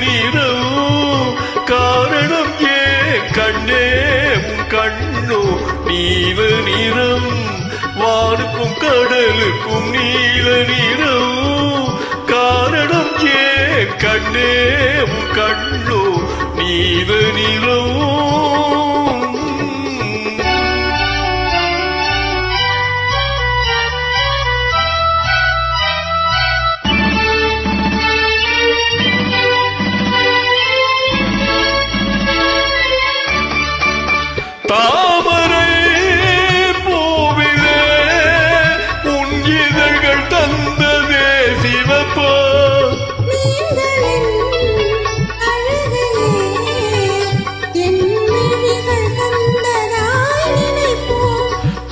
நிறம் காரணம் ஏன் கண்ணே உன் கண்ணோ நீல நிறம் வானுக்கும் கடலுக்கும் நீல நிறம் காரணம் ஏன் கண்ணே உன் கண்ணோ நீல நிறம் தாமரை பூவிலே உன் இதழ்கள் தந்ததே சிவப்போ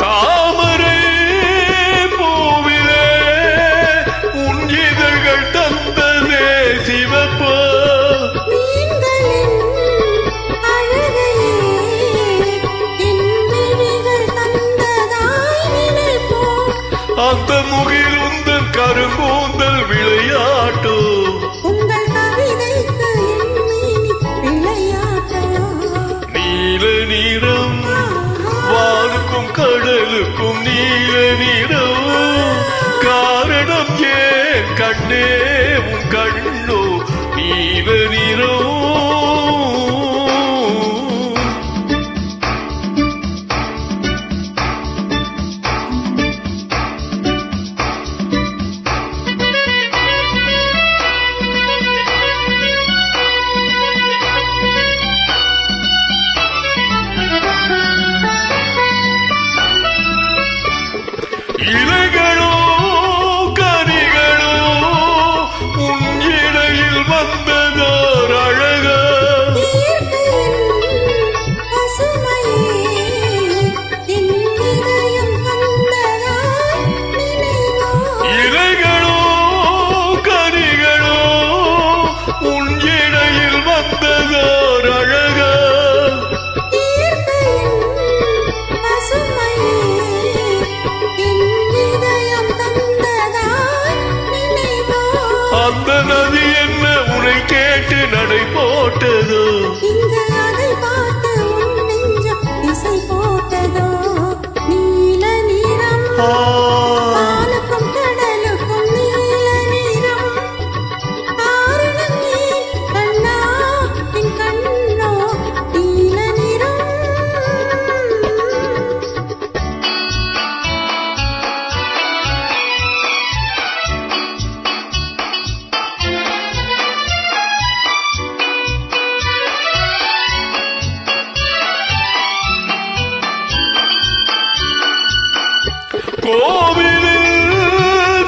தாமரை பூவிலே உன் இதழ்கள் தந்ததே சிவப்போ அந்த முகில் உந்தன் கருங்கூந்தல் விளையாட்டோ உங்கள் கவிதைக்கு விளையாட்டோ நீல நிறம் வானுக்கும் கடலுக்கும் நீல நிறம் காரணம் ஏன் கண்ணே உன் கண்ணோ நீல நிறம் இலைகளோ கனிகளோ உன் இடையில் வந்ததோர் அழகா இலைகளோ கனிகளோ உன் இடையில் வந்ததோர் அழகா அந்த நதி என்ன உன்னை கேட்டு நடை போட்டதோ இங்கு அதை பார்த்து உன் நெஞ்சம் இசை போட்டதோ நீல நிறம் வானுக்கும் கடலுக்கும் நீல நிறம் காரணம் ஏன் கண்ணா என் கண்ணோ நீல நிறம் கோவிலில்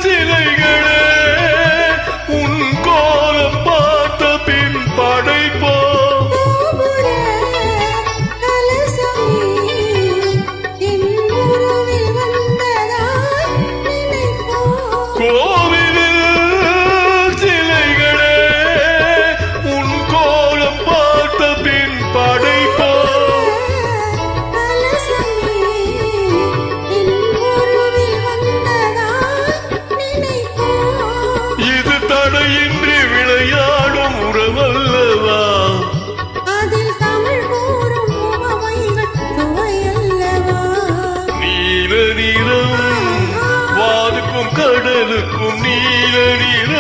சிலைகளே உன் கோலம் பார்த்த பின் படைப்போ கோபுர கலசமே என் உருவில் வந்ததாய் நினைப்போ கோவிலில் சிலைகளே உன் கோலம் பார்த்த பின் படைப்போ இது தடையின்றி விளையாடும் உறவல்லவா அதில் தமிழ் கூறும் உவமைகள் சுவையல்லவா நீல நிறம் வானுக்கும் கடலுக்கும் நீல நிறம்